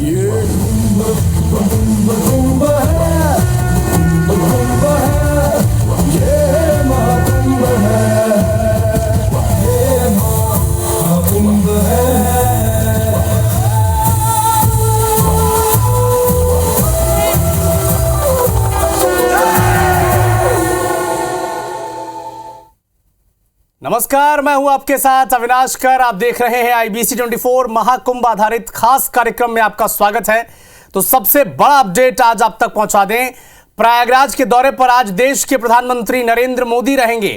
ये कुंभ कुंभ है, कुंभ है, ये महाकुंभ है, ये महाकुंभ है। नमस्कार, मैं हूं आपके साथ अविनाश कर। आप देख रहे हैं IBC 24 महाकुंभ आधारित खास कार्यक्रम में आपका स्वागत है। तो सबसे बड़ा अपडेट आज आप तक पहुंचा दें। प्रयागराज के दौरे पर आज देश के प्रधानमंत्री नरेंद्र मोदी रहेंगे।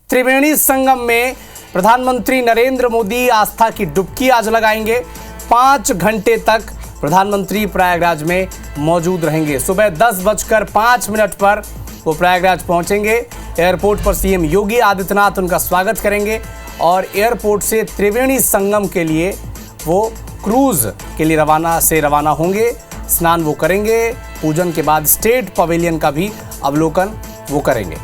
त्रिवेणी संगम में प्रधानमंत्री नरेंद्र मोदी आस्था की डुबकी आज लगाएंगे। 5 घंटे तक प्रधानमंत्री प्रयागराज में मौजूद रहेंगे। सुबह 10:05 पर वो प्रयागराज पहुंचेंगे। एयरपोर्ट पर सीएम योगी आदित्यनाथ उनका स्वागत करेंगे और एयरपोर्ट से त्रिवेणी संगम के लिए वो क्रूज के लिए रवाना होंगे। स्नान वो करेंगे। पूजन के बाद स्टेट पवेलियन का भी अवलोकन वो करेंगे।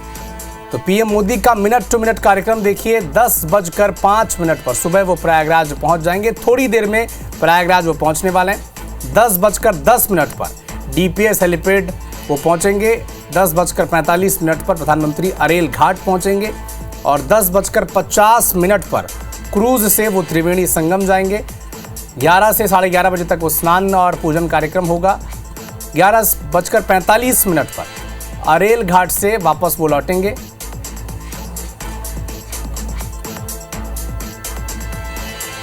तो पीएम मोदी का मिनट टू मिनट कार्यक्रम देखिए। 10:05 पर सुबह वो प्रयागराज पहुंच जाएंगे। थोड़ी देर में प्रयागराज वो पहुंचने वाले हैं। 10:10 पर DPS हेलीपैड वो पहुंचेंगे। 10:45 पर प्रधानमंत्री अरेल घाट पहुंचेंगे और 10:50 पर क्रूज से वो त्रिवेणी संगम जाएंगे। 11 से 11:30 बजे तक वो स्नान और पूजन कार्यक्रम होगा। 11:45 पर अरेल घाट से वापस वो लौटेंगे।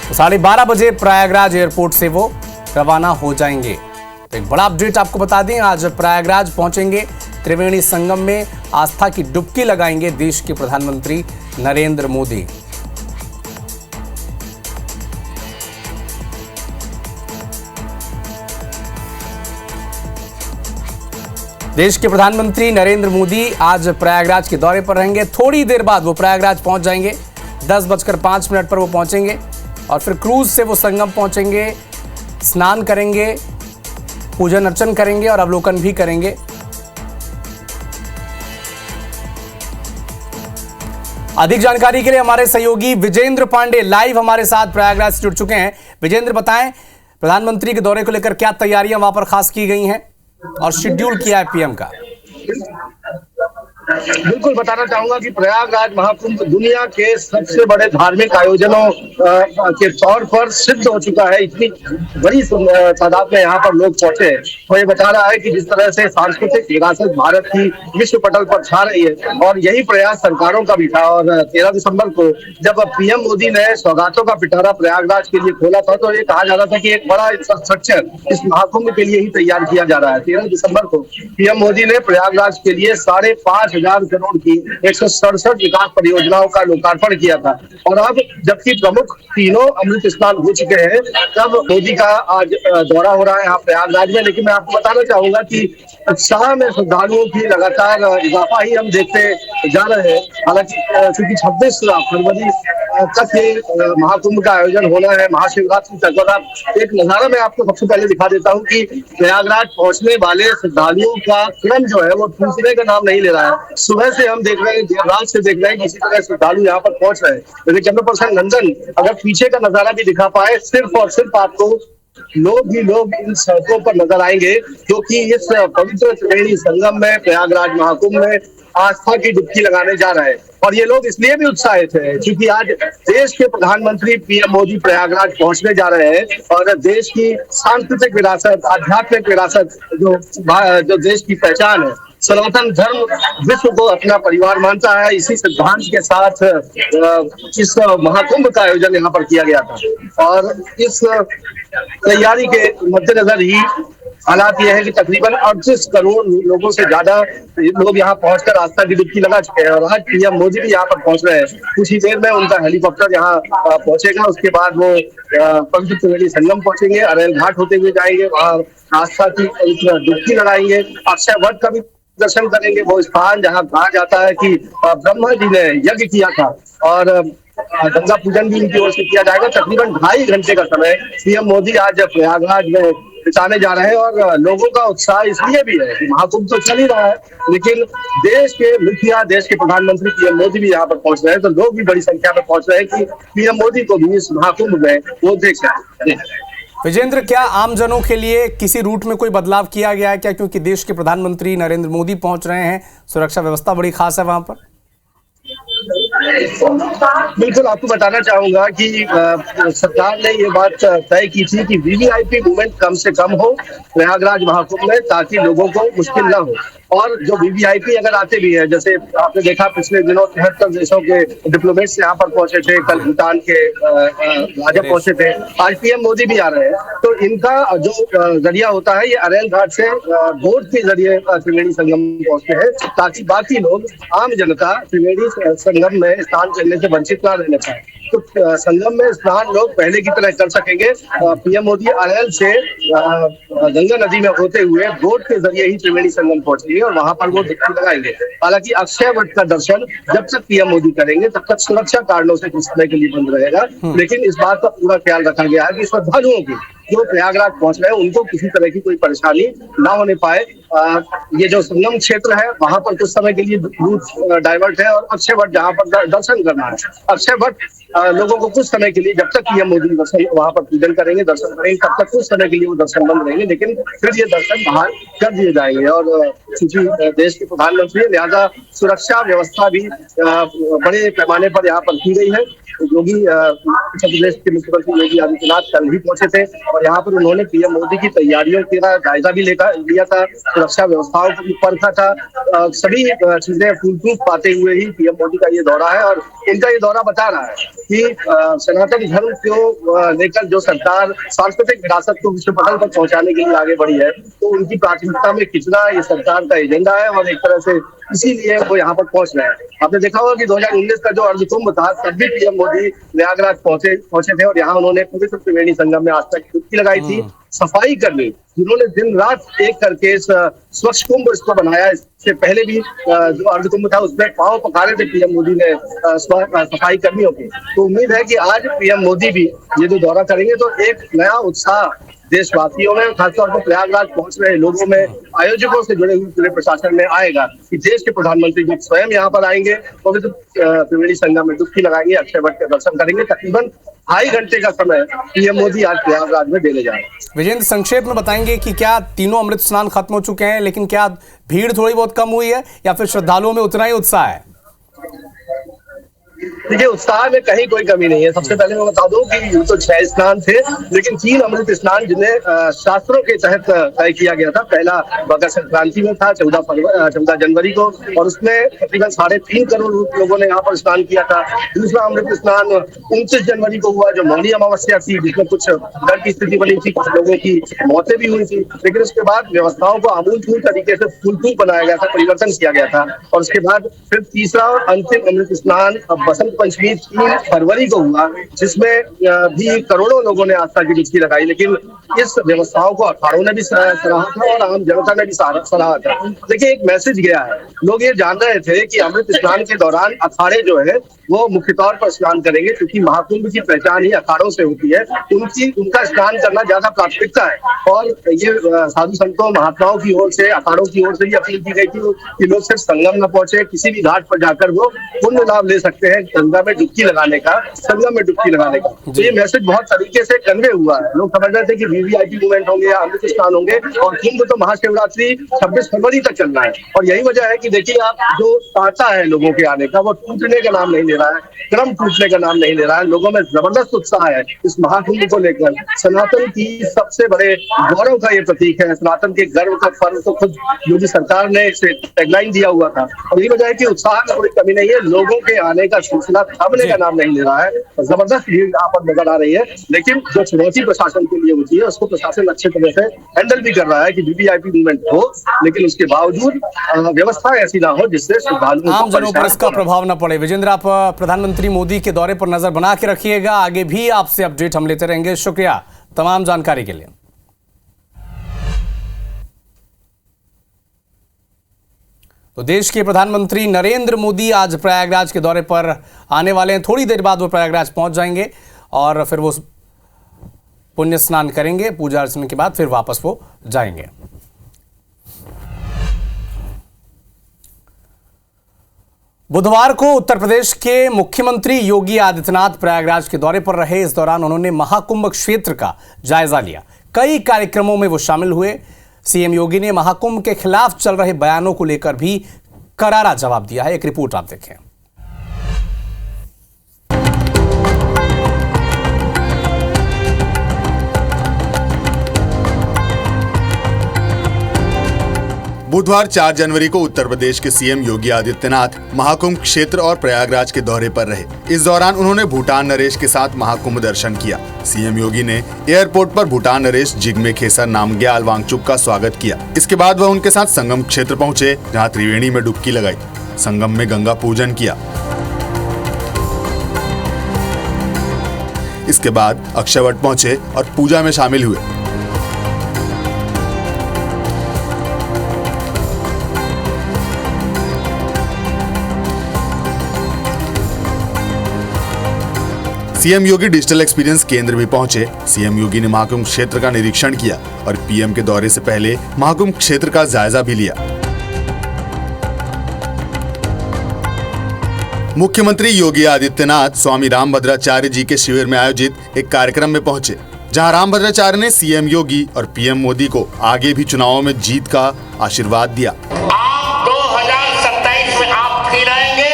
तो 12:30 बजे प्रयागराज एयरपोर्ट से वो रवाना हो जाएंगे। तो एक बड़ा अपडेट आपको बता दें, आज प्रयागराज पहुंचेंगे। त्रिवेणी संगम में आस्था की डुबकी लगाएंगे देश के प्रधानमंत्री नरेंद्र मोदी। देश के प्रधानमंत्री नरेंद्र मोदी आज प्रयागराज के दौरे पर रहेंगे। थोड़ी देर बाद वो प्रयागराज पहुंच जाएंगे। 10:05 पर वो पहुंचेंगे और फिर क्रूज से वो संगम पहुंचेंगे, स्नान करेंगे, पूजन अर्चन करेंगे और अवलोकन भी करेंगे। अधिक जानकारी के लिए हमारे सहयोगी विजेंद्र पांडे लाइव हमारे साथ प्रयागराज से जुड़ चुके हैं। विजेंद्र, बताएं प्रधानमंत्री के दौरे को लेकर क्या तैयारियां वहां पर खास की गई हैं और शेड्यूल किया है पीएम का? बिल्कुल बताना चाहूंगा कि प्रयागराज महाकुंभ दुनिया के सबसे बड़े धार्मिक आयोजनों के तौर पर सिद्ध हो चुका है। इतनी बड़ी तादाद में यहाँ पर लोग पहुंचे हैं। तो ये बता रहा है कि जिस तरह से सांस्कृतिक विरासत भारत की विश्व पटल पर छा रही है और यही प्रयास सरकारों का भी था। और 13 दिसंबर को जब पीएम मोदी ने सौगातों का पिटारा प्रयागराज के लिए खोला था तो ये कहा जा रहा था कि एक बड़ा इंफ्रास्ट्रक्चर इस महाकुंभ के लिए ही तैयार किया जा रहा है। 13 दिसंबर को पीएम मोदी ने प्रयागराज के लिए 5,500 करोड़ की 167 विकास परियोजनाओं का लोकार्पण किया था। और अब जबकि प्रमुख तीनों अमृत स्नान हो चुके हैं, तब मोदी का आज दौरा हो रहा है यहाँ प्रयागराज में। लेकिन मैं आपको बताना चाहूंगा कि उत्साह में श्रद्धालुओं की लगातार इजाफा ही हम देखते जा रहे हैं। हालांकि क्योंकि 26 फरवरी तक ये महाकुंभ का आयोजन होना है, महाशिवरात्रि तक। और अब एक नजारा मैं आपको सबसे पहले दिखा देता हूँ कि प्रयागराज पहुंचने वाले श्रद्धालुओं का क्रम जो है वो दूसरे का नाम नहीं ले रहा है। सुबह से हम देख रहे हैं, देर रात से देख रहे हैं, किसी तरह श्रद्धालु यहाँ पर पहुंच रहे हैं। लेकिन चंद्रप्रसाद नंदन अगर पीछे का नजारा भी दिखा पाए, सिर्फ और सिर्फ आपको लोग ही लोग इन सड़कों पर नजर आएंगे, क्योंकि इस पवित्र त्रिवेणी संगम में प्रयागराज महाकुंभ में आस्था की डुबकी लगाने जा रहे हैं। और ये लोग इसलिए भी उत्साहित हैं क्योंकि आज देश के प्रधानमंत्री पीएम मोदी प्रयागराज पहुंचने जा रहे हैं और देश की सांस्कृतिक विरासत, आध्यात्मिक विरासत जो देश की पहचान है, सनातन धर्म विश्व को अपना परिवार मानता है। इसी सिद्धांत के साथ इस महाकुंभ का आयोजन यहाँ पर किया गया था। और इस तैयारी के मद्देनजर ही हालात यह है कि तकरीबन 38 करोड़ लोगों से ज्यादा लोग यहाँ पहुंचकर आस्था की डुबकी लगा चुके हैं। और आज पीएम मोदी भी यहाँ पर पहुंच रहे हैं। कुछ ही देर में उनका हेलीकॉप्टर यहाँ पहुंचेगा। उसके बाद वो पवित्र त्रिवेणी संगम पहुंचेंगे, अरेल घाट होते हुए जाएंगे, वहाँ आस्था की डुबकी लगाएंगे, अक्षय वट का भी दर्शन करेंगे। वो स्थान जहाँ कहा जाता है कि ब्रह्मा जी ने यज्ञ किया था और गंगा पूजन भी इनकी ओर से किया जाएगा। तकरीबन 2.5 घंटे का समय पीएम मोदी आज प्रयागराज में बिताने जा रहे हैं। और लोगों का उत्साह इसलिए भी है कि महाकुंभ तो चल ही रहा है, लेकिन देश के मुखिया, देश के प्रधानमंत्री पीएम मोदी भी यहाँ पर पहुंच रहे हैं। तो लोग भी बड़ी संख्या में पहुंच रहे हैं कि पीएम मोदी को भी इस महाकुंभ में वो देख सकें। विजेंद्र, क्या आमजनों के लिए किसी रूट में कोई बदलाव किया गया है क्या? क्योंकि देश के प्रधानमंत्री नरेंद्र मोदी पहुंच रहे हैं, सुरक्षा व्यवस्था बड़ी खास है वहां पर। बिल्कुल, आपको बताना चाहूंगा कि सरकार ने ये बात तय की थी कि वीवीआईपी मूवमेंट कम से कम हो प्रयागराज महाकुंभ में, ताकि लोगों को मुश्किल न हो। और जो वीवीआईपी अगर आते भी है, जैसे आपने देखा पिछले दिनों 73 देशों के डिप्लोमेट्स यहाँ पर पहुंचे थे, कल भूटान के राजा पहुंचे थे, आज पीएम मोदी भी आ रहे हैं। तो इनका जो जरिया होता है, ये अरेल घाट से बोट के जरिए त्रिवेणी संगम पहुंचते हैं, ताकि बाकी लोग, आम जनता त्रिवेणी संगम में स्नान करने से वंचित ना रहने पाए। तो संगम में स्नान लोग पहले की तरह कर सकेंगे। पीएम मोदी अरेल से गंगा नदी में होते हुए बोट के जरिए ही त्रिवेणी संगम पहुंचेंगे और वहां पर वो डुबकी लगाएंगे। हालांकि अक्षय वट का दर्शन जब तक पीएम मोदी करेंगे तब तक सुरक्षा कारणों से कुछ समय के लिए बंद रहेगा, लेकिन इस बात का पूरा ख्याल रखा गया है कि श्रद्धालुओं की जो प्रयागराज पहुंच रहे हैं उनको किसी तरह की कोई परेशानी ना होने पाए। ये जो संगम क्षेत्र है वहां पर कुछ समय के लिए रूट डाइवर्ट है, और अक्षय वट जहां पर दर्शन करना है, अक्षय वट लोगों को कुछ समय के लिए, जब तक पीएम मोदी दर्शन वहां पर पूजन करेंगे, दर्शन करेंगे, तब तक कुछ समय के लिए वो दर्शन बंद रहेंगे, लेकिन फिर ये दर्शन बाहर कर दिए जाएंगे। और चूंकि देश के प्रधानमंत्री है, लिहाजा सुरक्षा व्यवस्था भी बड़े पैमाने पर यहाँ पर की गई है। योगी उत्तर प्रदेश के मुख्यमंत्री योगी आदित्यनाथ कल भी पहुंचे थे और यहाँ पर उन्होंने पीएम मोदी की तैयारियों का जायजा भी लिया था, सुरक्षा व्यवस्थाओं को भी परखा था। सभी चीजें फूल फूल पाते हुए ही पीएम मोदी का ये दौरा है, और इनका ये दौरा बता रहा है कि सनातन धर्म को लेकर जो सरकार सांस्कृतिक विरासत को विश्व पटल पर पहुंचाने के लिए आगे बढ़ी है, तो उनकी प्राथमिकता में खिंचना ये सरकार का एजेंडा है, और एक तरह से इसीलिए वो यहाँ पर पहुंच रहे हैं। आपने देखा होगा कि 2019 का जो अर्धकुंभ था, तब भी पीएम मोदी प्रयागराज पहुंचे थे और यहाँ उन्होंने पवित्र त्रिवेणी संगम में आस्था की डुबकी लगाई थी। सफाई कर्मी जिन्होंने दिन रात एक करके स्वच्छ कुंभ इसको बनाया, इससे पहले भी जो अर्धकुंभ था उसमें पांव पखारे थे पीएम मोदी ने सफाई कर्मियों के। तो उम्मीद है कि आज पीएम मोदी भी ये जो दौरा करेंगे तो एक नया उत्साह देशवासियों में, खासतौर पर प्रयागराज पहुंच रहे लोगों में, आयोजकों से जुड़े हुए पूरे प्रशासन में आएगा कि देश के प्रधानमंत्री जब स्वयं यहाँ पर आएंगे तो त्रिवेणी संगम में डुबकी लगाएंगे, अक्षय वट के दर्शन करेंगे। तकरीबन 2.5 घंटे का समय पीएम मोदी आज प्रयागराज में देने जा रहे हैं। विजेंद्र, संक्षेप में बताएंगे कि क्या तीनों अमृत स्नान खत्म हो चुके हैं, लेकिन क्या भीड़ थोड़ी बहुत कम हुई है या फिर श्रद्धालुओं में उतना ही उत्साह है? देखिए, उत्साह में कहीं कोई कमी नहीं है। सबसे पहले मैं बता दूं कि तो 6 स्नान थे, लेकिन 3 अमृत स्नान जिन्हें शास्त्रों के तहत तय किया गया था। पहला मकर संक्रांति में था 14 जनवरी को, और उसमें तकरीबन 3.5 करोड़ लोगों ने यहाँ पर स्नान किया था। दूसरा अमृत स्नान 29 जनवरी को हुआ, जो मौनी अमावस्या थी, जिसमें कुछ डर की स्थिति बनी थी, कुछ लोगों की मौतें भी हुई थी, लेकिन उसके बाद व्यवस्थाओं को आमूलचूल तरीके से फूल बनाया गया था, परिवर्तन किया गया था। और उसके बाद फिर तीसरा और अंतिम अमृत स्नान बसंत पंचमी 3 फरवरी को हुआ, जिसमें भी करोड़ों लोगों ने आस्था की डुबकी लगाई। लेकिन इस व्यवस्थाओं को अखाड़ों ने भी सराहा था और आम जनता ने भी सराहा था। देखिए, एक मैसेज गया है, लोग ये जान रहे थे कि अमृत स्नान के दौरान अखाड़े जो है वो मुख्य तौर पर स्नान करेंगे, क्योंकि महाकुंभ की पहचान ही अखाड़ों से होती है। उनका स्नान करना ज्यादा प्राथमिकता है, और ये साधु संतों महात्माओं की ओर से, अखाड़ों की ओर से ये अपील की गई थी कि लोग सिर्फ संगम न पहुंचे, किसी भी घाट पर जाकर वो पुण्य लाभ ले सकते हैं गंगा में डुबकी लगाने का, संगम में डुबकी लगाने का। तो ये मैसेज बहुत तरीके से कन्वे हुआ है। लोग समझ रहे थे कि वीवीआईपी मूवमेंट होंगे या अमृत स्नान होंगे, और कुंभ तो महाशिवरात्रि 26 फरवरी तक चलना है। और यही वजह है कि देखिए, आप जो तांता है लोगों के आने का, वो टूटने का नाम नहीं ले रहा है, क्रम टूटने का नाम नहीं ले रहा है। लोगों में जबरदस्त उत्साह है इस महाकुंभ को लेकर। सनातन की सबसे बड़े गौरव का ये प्रतीक है, सनातन के गर्व का पर्व तो खुद योगी सरकार ने इसे टैगलाइन दिया हुआ था, और यही वजह है कि उत्साह में कोई कमी नहीं है। लोगों के आने का सिलसिला थमने का नाम नहीं ले रहा है, जबरदस्त भीड़ यहाँ पर नजर आ रही है। लेकिन जो चुनौती प्रशासन के लिए होती है, उसको प्रशासन अच्छे तरह से हैंडल भी कर रहा है कि वीवीआईपी मूवमेंट हो, लेकिन उसके बावजूद व्यवस्था ऐसी ना हो जिससे श्रद्धालुओं आम जनों पर इसका प्रभाव न पड़े। विजेंद्र, आप प्रधानमंत्री मोदी के दौरे पर नजर बना के रखिएगा, आगे भी आपसे अपडेट हम लेते रहेंगे। शुक्रिया तमाम जानकारी के लिए। तो देश के प्रधानमंत्री नरेंद्र मोदी आज प्रयागराज के दौरे पर आने वाले हैं। थोड़ी देर बाद वो प्रयागराज पहुंच जाएंगे और फिर वो पुण्य स्नान करेंगे, पूजा अर्चना के बाद फिर वापस वो जाएंगे। बुधवार को उत्तर प्रदेश के मुख्यमंत्री योगी आदित्यनाथ प्रयागराज के दौरे पर रहे। इस दौरान उन्होंने महाकुंभ क्षेत्र का जायजा लिया। कई कार्यक्रमों में वो शामिल हुए। सीएम योगी ने महाकुंभ के खिलाफ चल रहे बयानों को लेकर भी करारा जवाब दिया है। एक रिपोर्ट आप देखें। बुधवार 4 जनवरी को उत्तर प्रदेश के सीएम योगी आदित्यनाथ महाकुंभ क्षेत्र और प्रयागराज के दौरे पर रहे। इस दौरान उन्होंने भूटान नरेश के साथ महाकुंभ दर्शन किया। सीएम योगी ने एयरपोर्ट पर भूटान नरेश जिग्मे खेसर नामग्याल वांगचुक का स्वागत किया। इसके बाद वह उनके साथ संगम क्षेत्र पहुंचे, जहां त्रिवेणी में डुबकी लगाई। संगम में गंगा पूजन किया। इसके बाद अक्षयवट पहुंचे और पूजा में शामिल हुए। सीएम योगी डिजिटल एक्सपीरियंस केंद्र भी पहुंचे। सीएम योगी ने महाकुंभ क्षेत्र का निरीक्षण किया और पीएम के दौरे से पहले महाकुंभ क्षेत्र का जायजा भी लिया। मुख्यमंत्री योगी आदित्यनाथ स्वामी रामभद्राचार्य जी के शिविर में आयोजित एक कार्यक्रम में पहुंचे, जहां रामभद्राचार्य ने सीएम योगी और पीएम मोदी को आगे भी चुनावों में जीत का आशीर्वाद दिया। आप 2027 में आप फिर आएंगे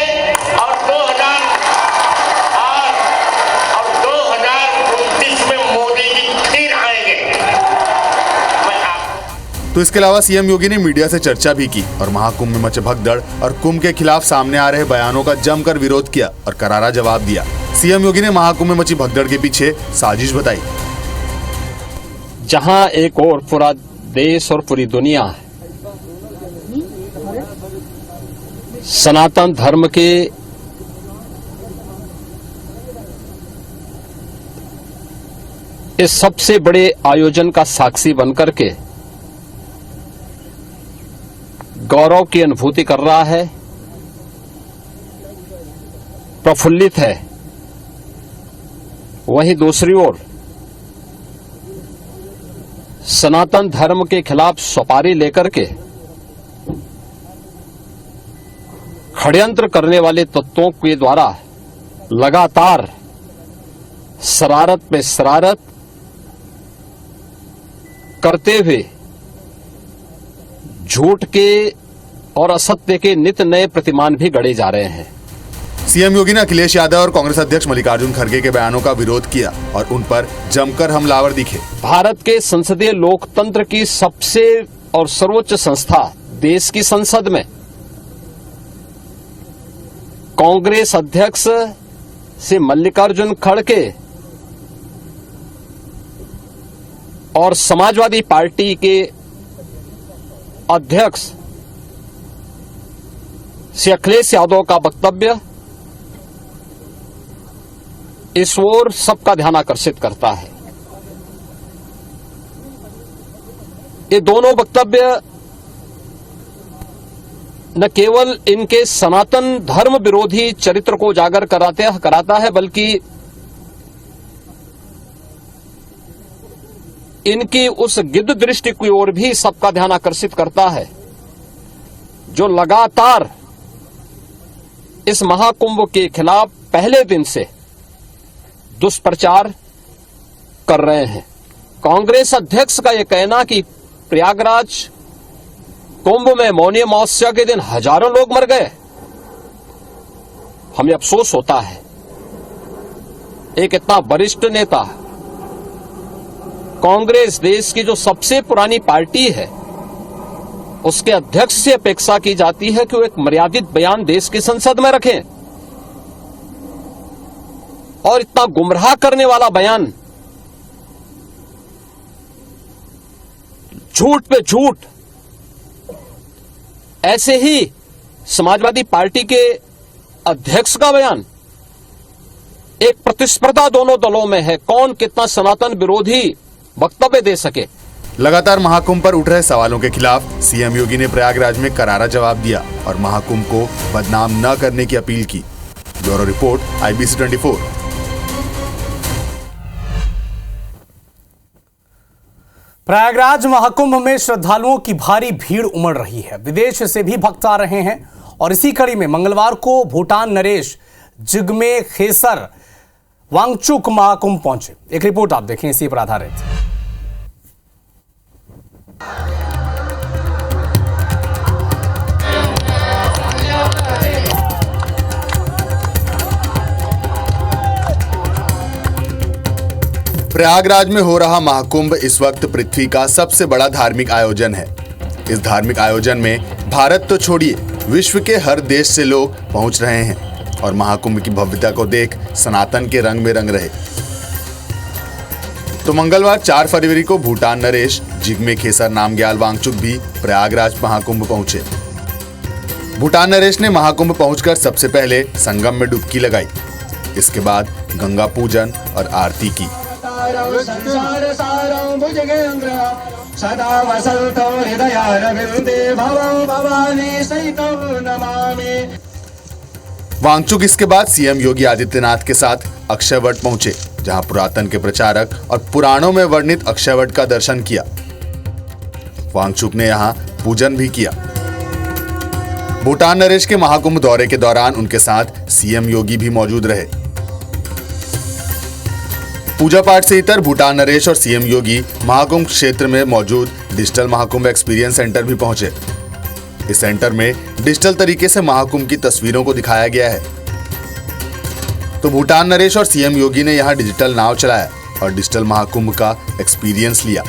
और 2029 में मोदी जी फिर आएंगे। तो इसके अलावा सीएम योगी ने मीडिया से चर्चा भी की और महाकुंभ में मचे भगदड़ और कुंभ के खिलाफ सामने आ रहे बयानों का जमकर विरोध किया और करारा जवाब दिया। सीएम योगी ने महाकुंभ में मची भगदड़ के पीछे साजिश बताई। जहां एक और पूरा देश और पूरी दुनिया सनातन धर्म के इस सबसे बड़े आयोजन का साक्षी बनकर के गौरव की अनुभूति कर रहा है, प्रफुल्लित है, वहीं दूसरी ओर सनातन धर्म के खिलाफ सपारी लेकर के षड्यंत्र करने वाले तत्वों के द्वारा लगातार शरारत पे शरारत करते हुए झूठ के और असत्य के नित नए प्रतिमान भी गढ़े जा रहे हैं। सीएम योगी ने अखिलेश यादव और कांग्रेस अध्यक्ष मल्लिकार्जुन खड़गे के बयानों का विरोध किया और उन पर जमकर हमलावर दिखे। भारत के संसदीय लोकतंत्र की सबसे और सर्वोच्च संस्था देश की संसद में कांग्रेस अध्यक्ष से मल्लिकार्जुन खड़गे और समाजवादी पार्टी के अध्यक्ष श्री अखिलेश यादव का वक्तव्य इस ओर सबका ध्यान आकर्षित करता है। ये दोनों वक्तव्य न केवल इनके सनातन धर्म विरोधी चरित्र को उजागर कराता है, बल्कि इनकी उस गिद्ध दृष्टि की ओर भी सबका ध्यान आकर्षित करता है, जो लगातार इस महाकुंभ के खिलाफ पहले दिन से दुष्प्रचार कर रहे हैं। कांग्रेस अध्यक्ष का यह कहना कि प्रयागराज कुंभ में मौनी अमावस्या के दिन हजारों लोग मर गए, हमें अफसोस होता है। एक इतना वरिष्ठ नेता, कांग्रेस देश की जो सबसे पुरानी पार्टी है, उसके अध्यक्ष से अपेक्षा की जाती है कि वो एक मर्यादित बयान देश की संसद में रखें, और इतना गुमराह करने वाला बयान, झूठ पे झूठ, ऐसे ही समाजवादी पार्टी के अध्यक्ष का बयान, एक प्रतिस्पर्धा दोनों दलों में है, कौन कितना सनातन विरोधी वक्तव्य दे सके। लगातार महाकुंभ पर उठ रहे सवालों के खिलाफ सीएम योगी ने प्रयागराज में करारा जवाब दिया और महाकुंभ को बदनाम न करने की अपील की। Bureau report, IBC 24। Prayagraj Mahakumbh में श्रद्धालुओं की भारी भीड़ उमड़ रही है। विदेश से भी भक्त आ रहे हैं और इसी कड़ी में मंगलवार को भूटान नरेश जिग्मे खेसर वांगचुक महाकुंभ पहुंचे। एक रिपोर्ट आप देखें इसी पर आधारित। प्रयागराज में हो रहा महाकुंभ इस वक्त पृथ्वी का सबसे बड़ा धार्मिक आयोजन है। इस धार्मिक आयोजन में भारत तो छोड़िए विश्व के हर देश से लोग पहुंच रहे हैं और महाकुंभ की भव्यता को देख सनातन के रंग में रंग रहे। तो मंगलवार 4 फरवरी को भूटान नरेश जिग्मे खेसर नामग्याल वांगचुक भी प्रयागराज महाकुंभ पहुंचे। भूटान नरेश ने महाकुंभ पहुंचकर सबसे पहले संगम में डुबकी लगाई। इसके बाद गंगा पूजन और आरती की। संसार सारं भुजगेन्द्र सदा वसंतो हृदयारविंदे भवं भवानी सहितं नमामि। वांगचुक इसके बाद सीएम योगी आदित्यनाथ के साथ अक्षयवट पहुंचे, जहां पुरातन के प्रचारक और पुराणों में वर्णित अक्षयवट का दर्शन किया। वांगचुक ने यहां पूजन भी किया। भूटान नरेश के महाकुंभ दौरे के दौरान उनके साथ सीएम योगी भी मौजूद रहे। पूजा पाठ से इतर भूटान नरेश और सीएम योगी महाकुंभ क्षेत्र में मौजूद डिजिटल महाकुंभ एक्सपीरियंस सेंटर भी पहुंचे। इस सेंटर में डिजिटल तरीके से महाकुंभ की तस्वीरों को दिखाया गया है। तो भूटान नरेश और सीएम योगी ने यहां डिजिटल नाव चलाया और डिजिटल महाकुंभ का एक्सपीरियंस लिया।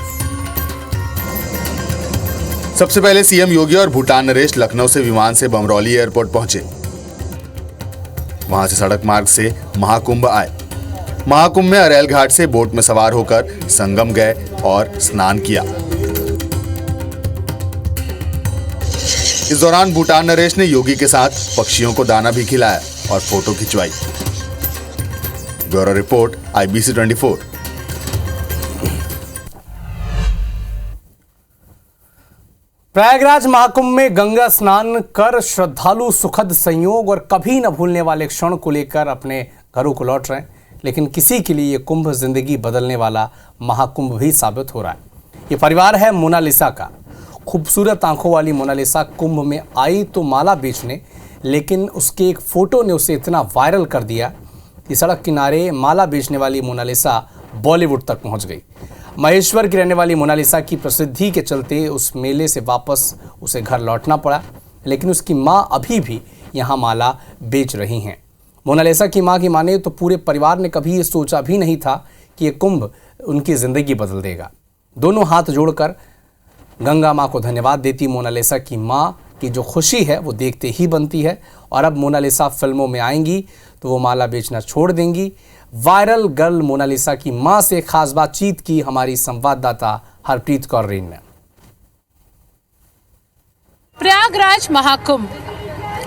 सबसे पहले सीएम योगी और भूटान नरेश लखनऊ से विमान से बमरौली एयरपोर्ट पहुंचे। वहां से सड़क मार्ग से महाकुंभ आए। महाकुंभ में अरेल घाट से बोट में सवार होकर संगम गए और स्नान किया। इस दौरान भूटान नरेश ने योगी के साथ पक्षियों को दाना भी खिलाया और फोटो खिंचवाई। Bureau report IBC 24। Prayagraj Mahakumbh में गंगा स्नान कर श्रद्धालु सुखद संयोग और कभी न भूलने वाले क्षण को लेकर अपने घरों को लौट रहे हैं। लेकिन किसी के लिए ये कुंभ जिंदगी बदलने वाला महाकुंभ भी साबित हो रहा है। ये परिवार है मोनालिसा का। खूबसूरत आंखों वाली मोनालिसा कुंभ में आई तो माला बेचने, लेकिन उसके एक फोटो ने उसे इतना वायरल कर दिया कि सड़क किनारे माला बेचने वाली मोनालिसा बॉलीवुड तक पहुंच गई। महेश्वर की रहने वाली मोनालिसा की प्रसिद्धि के चलते उस मेले से वापस उसे घर लौटना पड़ा, लेकिन उसकी माँ अभी भी यहाँ माला बेच रही हैं। मोनालिसा की मां की माने तो पूरे परिवार ने कभी ये सोचा भी नहीं था कि ये कुंभ उनकी ज़िंदगी बदल देगा। दोनों हाथ जोड़कर गंगा मां को धन्यवाद देती मोनालिसा की मां की जो खुशी है वो देखते ही बनती है। और अब मोनालिसा फिल्मों में आएंगी तो वो माला बेचना छोड़ देंगी। वायरल गर्ल मोनालिसा की मां से खास बातचीत की हमारी संवाददाता हरप्रीत कौर रेन ने। प्रयागराज महाकुंभ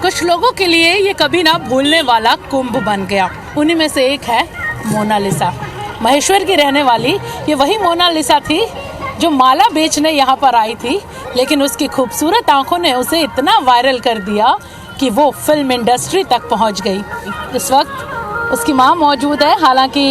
कुछ लोगों के लिए ये कभी ना भूलने वाला कुंभ बन गया। उन्हीं में से एक है मोनालिसा। महेश्वर की रहने वाली ये वही मोनालिसा थी जो माला बेचने यहाँ पर आई थी, लेकिन उसकी खूबसूरत आंखों ने उसे इतना वायरल कर दिया कि वो फिल्म इंडस्ट्री तक पहुँच गई। इस वक्त उसकी माँ मौजूद है। हालांकि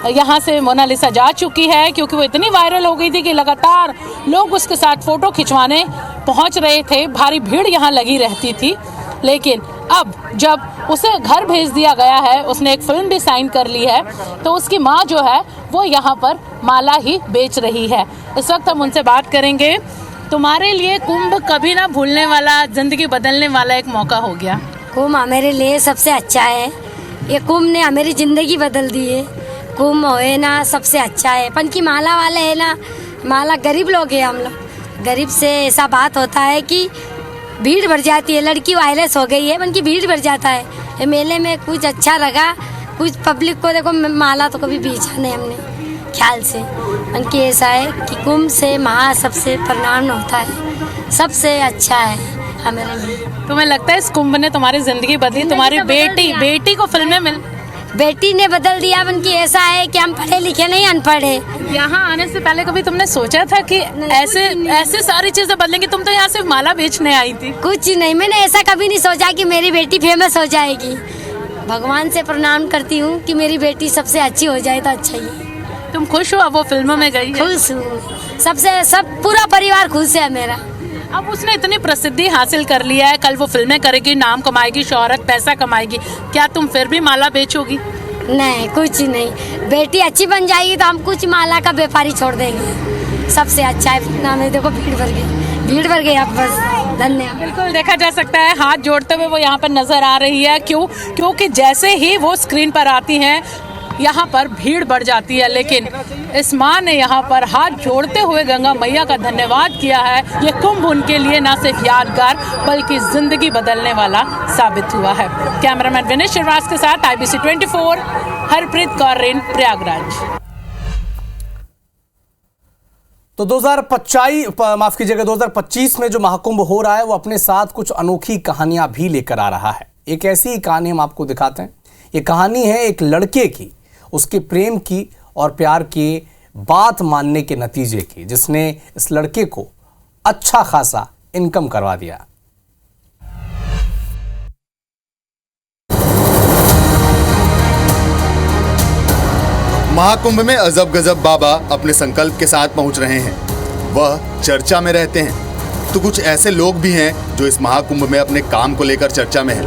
यहाँ से मोनालिसा जा चुकी है क्योंकि वो इतनी वायरल हो गई थी कि लगातार लोग उसके साथ फोटो खिंचवाने पहुँच रहे थे। भारी भीड़ यहाँ लगी रहती थी। लेकिन अब जब उसे घर भेज दिया गया है, उसने एक फिल्म भी साइन कर ली है, तो उसकी माँ जो है वो यहाँ पर माला ही बेच रही है। इस वक्त हम उनसे बात करेंगे। तुम्हारे लिए कुंभ कभी ना भूलने वाला, जिंदगी बदलने वाला एक मौका हो गया। कुंभ मेरे लिए सबसे अच्छा है। ये कुंभ ने मेरी जिंदगी बदल दी है। कुंभ होए ना सबसे अच्छा है। पन की माला वाले है ना, माला गरीब लोग है। हम लोग गरीब से ऐसा बात होता है कि भीड़ बढ़ जाती है। लड़की वायरस हो गई है, मन की भीड़ बढ़ जाता है। मेले में कुछ अच्छा लगा, कुछ पब्लिक को देखो माला तो कभी बेचा नहीं हमने ख्याल से। मन की ऐसा है कि कुंभ से महा सबसे परिणाम होता है, सबसे अच्छा है हमारे लिए। तुम्हें लगता है इस कुंभ ने तुम्हारी जिंदगी बदली? तुम्हारी बेटी को फिल्में मिल बेटी ने बदल दिया। मन की ऐसा है कि हम पढ़े लिखे नहीं, अनपढ़ है। यहाँ आने से पहले कभी तुमने सोचा था कि ऐसे सारी चीजें बदलेंगी? तुम तो यहाँ सिर्फ माला बेचने आई थी। कुछ नहीं, मैंने ऐसा कभी नहीं सोचा कि मेरी बेटी फेमस हो जाएगी। भगवान से प्रणाम करती हूँ कि मेरी बेटी सबसे अच्छी हो जाए तो अच्छा ही। तुम खुश हो अब वो फिल्मों में गई? खुश हूँ, सब पूरा परिवार खुश है मेरा। अब उसने इतनी प्रसिद्धि हासिल कर लिया है, कल वो फिल्में करेगी, नाम कमाएगी, शोहरत, पैसा कमाएगी, क्या तुम फिर भी माला बेचोगी? नहीं, कुछ नहीं। बेटी अच्छी बन जाएगी तो हम कुछ माला का व्यापारी छोड़ देंगे। सबसे अच्छा है ना, में देखो भीड़ भर गई अब बस। धन्यवाद। बिल्कुल देखा जा सकता है हाथ जोड़ते हुए वो यहाँ पर नजर आ रही है। क्योंकि जैसे ही वो स्क्रीन पर आती हैं यहाँ पर भीड़ बढ़ जाती है, लेकिन इस माँ ने यहाँ पर हाथ जोड़ते हुए गंगा मैया का धन्यवाद किया है। ये कुंभ उनके लिए न सिर्फ यादगार बल्कि जिंदगी बदलने वाला साबित हुआ है। कैमरामैन विनेश श्रीवास के साथ IBC 24 हरप्रीत कौर रेन, प्रयागराज। तो 2025 में जो महाकुंभ हो रहा है वो अपने साथ कुछ अनोखी कहानियां भी लेकर आ रहा है। एक ऐसी ही कहानी हम आपको दिखाते हैं। ये कहानी है एक लड़के की, उसके प्रेम की और प्यार के बात मानने के नतीजे की, जिसने इस लड़के को अच्छा खासा इनकम करवा दिया। महाकुंभ में अजब गजब बाबा अपने संकल्प के साथ पहुंच रहे हैं। वह चर्चा में रहते हैं, तो कुछ ऐसे लोग भी हैं जो इस महाकुंभ में अपने काम को लेकर चर्चा में हैं।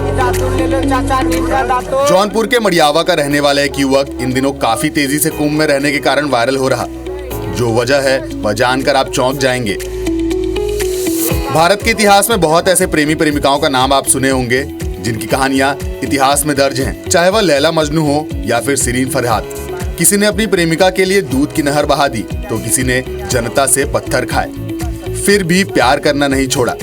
जौनपुर के मड़ियावा का रहने वाला एक युवक इन दिनों काफी तेजी से कुंभ में रहने के कारण वायरल हो रहा। जो वजह है वह जानकर आप चौंक जाएंगे। भारत के इतिहास में बहुत ऐसे प्रेमी प्रेमिकाओं का नाम आप सुने होंगे जिनकी कहानियां इतिहास में दर्ज हैं, चाहे वह लैला मजनू हो या फिर सिरीन फरहाद। किसी ने अपनी प्रेमिका के लिए दूध की नहर बहा दी, तो किसी ने जनता से पत्थर खाए, फिर भी प्यार करना नहीं छोड़ा।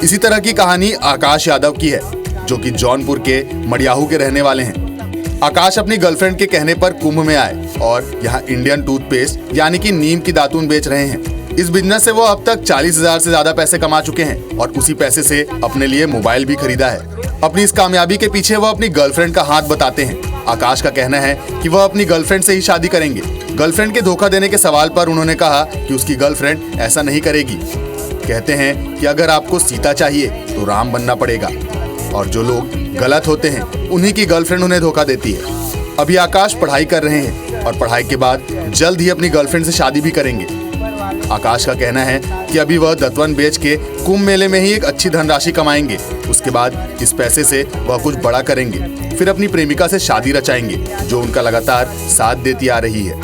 इसी तरह की कहानी आकाश यादव की है, जो कि जौनपुर के मड़ियाहू के रहने वाले हैं। आकाश अपनी गर्लफ्रेंड के कहने पर कुंभ में आए और यहाँ इंडियन टूथपेस्ट यानी कि नीम की दातून बेच रहे हैं। इस बिजनेस से वो अब तक 40,000 से ज्यादा पैसे कमा चुके हैं और उसी पैसे से अपने लिए मोबाइल भी खरीदा है। अपनी इस कामयाबी के पीछे वह अपनी गर्लफ्रेंड का हाथ बताते हैं। आकाश का कहना है कि वह अपनी गर्लफ्रेंड से ही शादी करेंगे। गर्लफ्रेंड के धोखा देने के सवाल पर उन्होंने कहा कि उसकी गर्लफ्रेंड ऐसा नहीं करेगी। कहते हैं कि अगर आपको सीता चाहिए तो राम बनना पड़ेगा, और जो लोग गलत होते हैं उन्हीं की गर्लफ्रेंड उन्हें धोखा देती है। अभी आकाश पढ़ाई कर रहे हैं और पढ़ाई के बाद जल्द ही अपनी गर्लफ्रेंड से शादी भी करेंगे। आकाश का कहना है कि अभी वह दतवन बेच के कुंभ मेले में ही एक अच्छी धनराशि कमाएंगे। उसके बाद इस पैसे से वह कुछ बड़ा करेंगे, फिर अपनी प्रेमिका से शादी रचाएंगे, जो उनका लगातार साथ देती आ रही है।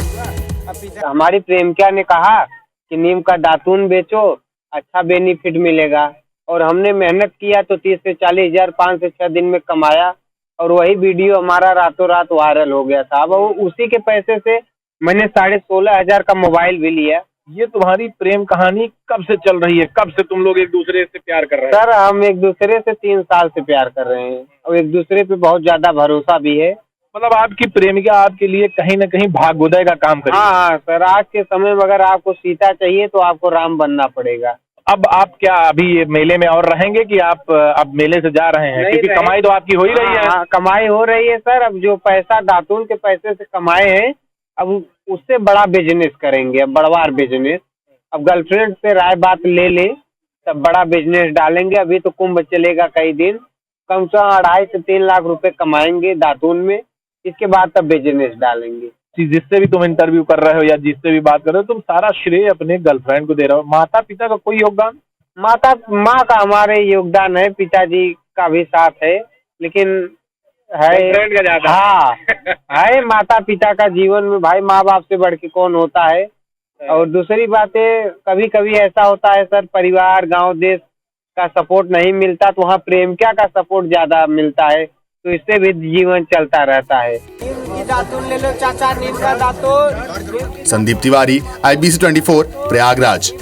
हमारी प्रेमिका ने कहा कि नीम का दातून बेचो, अच्छा बेनिफिट मिलेगा, और हमने मेहनत किया तो 30 से 40 हजार 5 से 6 दिन में कमाया, और वही वीडियो हमारा रातों रात वायरल हो गया था। अब उसी के पैसे से मैंने 16,500 का मोबाइल भी लिया। ये तुम्हारी प्रेम कहानी कब से चल रही है? कब से तुम लोग एक दूसरे से प्यार कर रहे हैं? सर, हम एक दूसरे से 3 साल से प्यार कर रहे हैं और एक दूसरे पे बहुत ज्यादा भरोसा भी है। मतलब आपकी प्रेमिका आपके लिए कहीं न कहीं भाग्योदय का काम करेगी। हाँ सर, आज के समय में अगर आपको सीता चाहिए तो आपको राम बनना पड़ेगा। अब आप क्या अभी ये मेले में और रहेंगे कि आप अब मेले से जा रहे हैं? क्योंकि कमाई तो आपकी हो ही रही है। हाँ, कमाई हो रही है सर। अब जो पैसा दातून के पैसे से कमाए हैं, अब उससे बड़ा बिजनेस करेंगे, अब बड़वार बिजनेस। अब गर्लफ्रेंड से राय बात ले ले तब बड़ा बिजनेस डालेंगे। अभी तो कुंभ चलेगा कई दिन, कम से कम 2.5 से 3 लाख रुपए कमाएंगे दातून में। इसके बाद तब बिजनेस डालेंगे। जिससे भी तुम इंटरव्यू कर रहे हो या जिससे भी बात कर रहे हो, तुम सारा श्रेय अपने गर्लफ्रेंड को दे रहे हो। माता पिता का कोई योगदान? माँ का हमारे योगदान है, पिताजी का भी साथ है, लेकिन है का ज्यादा। हाँ है, माता पिता का जीवन में भाई माँ बाप से बढ़ के कौन होता है। और दूसरी बात है, कभी कभी ऐसा होता है सर, परिवार गांव देश का सपोर्ट नहीं मिलता तो वहाँ प्रेमिका का सपोर्ट ज्यादा मिलता है, तो इससे भी जीवन चलता रहता है। संदीप तिवारी, IBC 24 प्रयागराज।